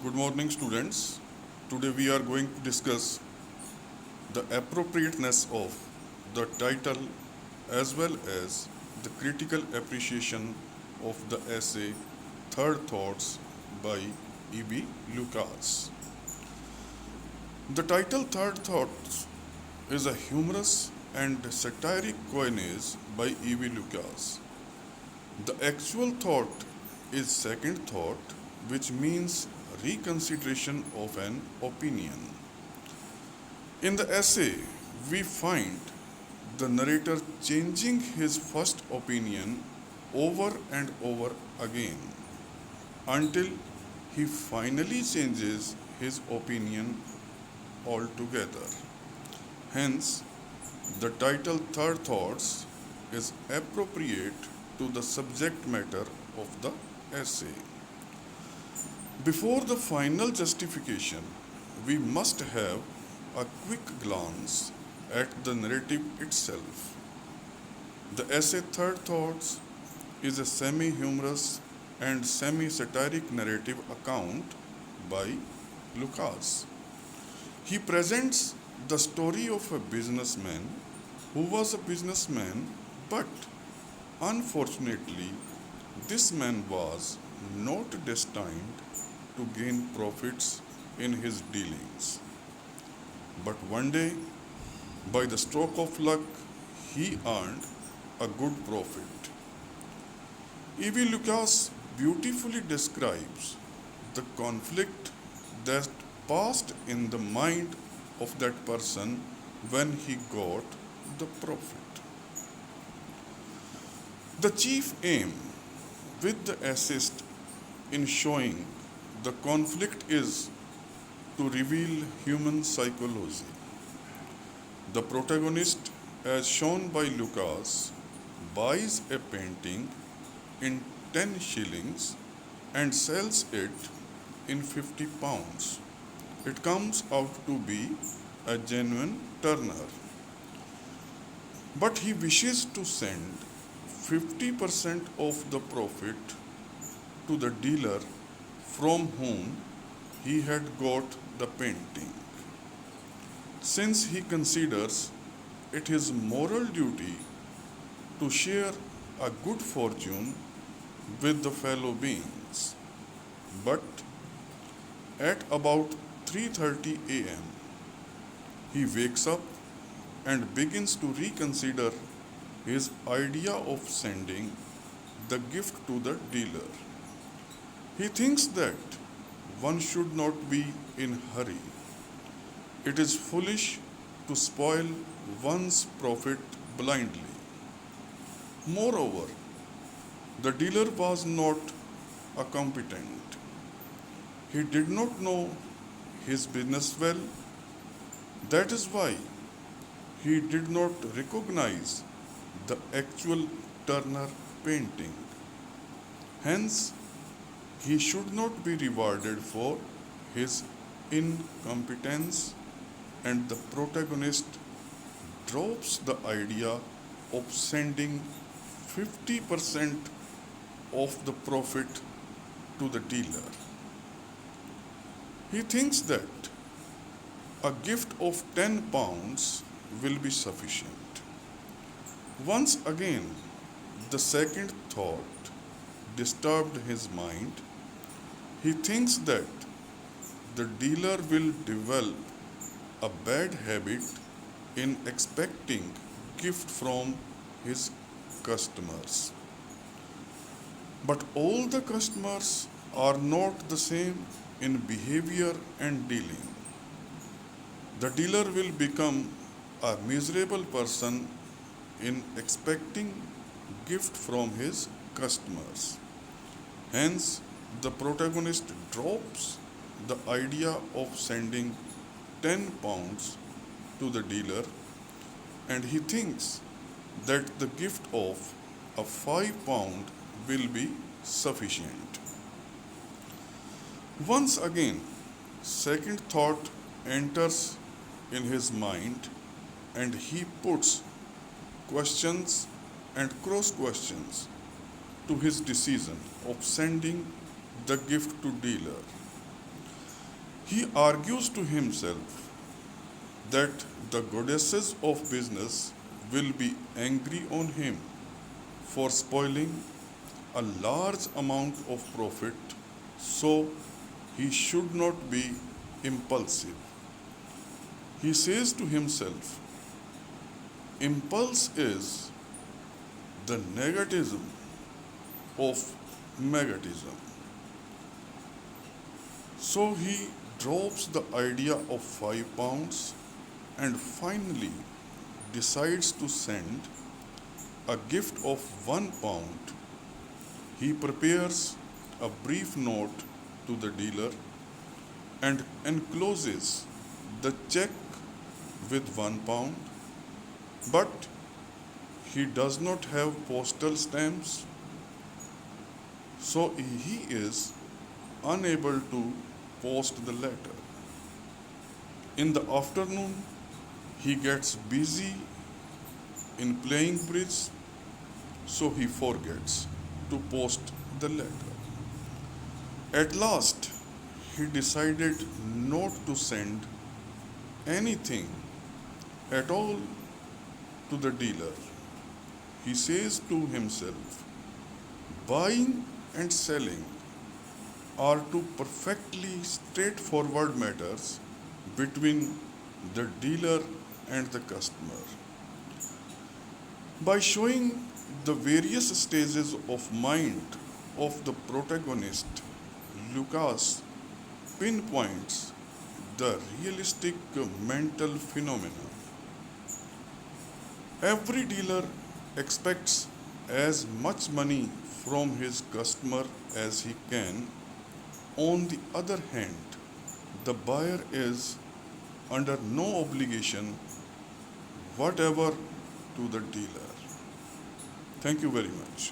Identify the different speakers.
Speaker 1: Good morning, students. Today we are going to discuss the appropriateness of the title as well as the critical appreciation of the essay Third Thoughts by E.B. Lucas. The title Third Thoughts is a humorous and satiric coinage by E.B. Lucas. The actual thought is second thought, which means reconsideration of an opinion. In the essay, we find the narrator changing his first opinion over and over again until he finally changes his opinion altogether. Hence, the title Third Thoughts is appropriate to the subject matter of the essay. Before the final justification, we must have a quick glance at the narrative itself. The essay Third Thoughts is a semi humorous and semi satiric narrative account by Lucas. He presents the story of a businessman who was a businessman, but unfortunately, this man was not destined to gain profits in his dealings. But one day, by the stroke of luck, he earned a good profit. E.V. Lucas beautifully describes the conflict that passed in the mind of that person when he got the profit. The chief aim with the essayist in showing the conflict is to reveal human psychology. The protagonist, as shown by Lucas, buys a painting in 10 shillings and sells it in 50 pounds. It comes out to be a genuine Turner. But he wishes to send 50% of the profit to the dealer from whom he had got the painting, since he considers it his moral duty to share a good fortune with the fellow beings. But at about 3:30 a.m., he wakes up and begins to reconsider his idea of sending the gift to the dealer. He thinks that one should not be in hurry. It is foolish to spoil one's profit blindly. Moreover, the dealer was not a competent. He did not know his business well. That is why he did not recognize the actual Turner painting. Hence, he should not be rewarded for his incompetence, and the protagonist drops the idea of sending 50% of the profit to the dealer. He thinks that a gift of 10 pounds will be sufficient. Once again, the second thought disturbed his mind. He thinks that the dealer will develop a bad habit in expecting gift from his customers. But all the customers are not the same in behavior and dealing. The dealer will become a miserable person in expecting gift from his customers. Hence, the protagonist drops the idea of sending 10 pounds to the dealer, and he thinks that the gift of a 5 pound will be sufficient. Once again, second thought enters in his mind, and he puts questions and cross questions to his decision of sending the gift to dealer. He argues to himself that the goddesses of business will be angry on him for spoiling a large amount of profit, so he should not be impulsive. He says to himself, impulse is the negativism of magatism. So he drops the idea of £5 and finally decides to send a gift of £1. He prepares a brief note to the dealer and encloses the check with £1, but he does not have postal stamps, so he is unable to post the letter. In the afternoon, he gets busy in playing bridge, so he forgets to post the letter. At last, he decided not to send anything at all to the dealer. He says to himself, buying and selling are two perfectly straightforward matters between the dealer and the customer. By showing the various stages of mind of the protagonist, Lucas pinpoints the realistic mental phenomena. Every dealer expects as much money from his customer as he can. On the other hand, the buyer is under no obligation whatever to the dealer. Thank you very much.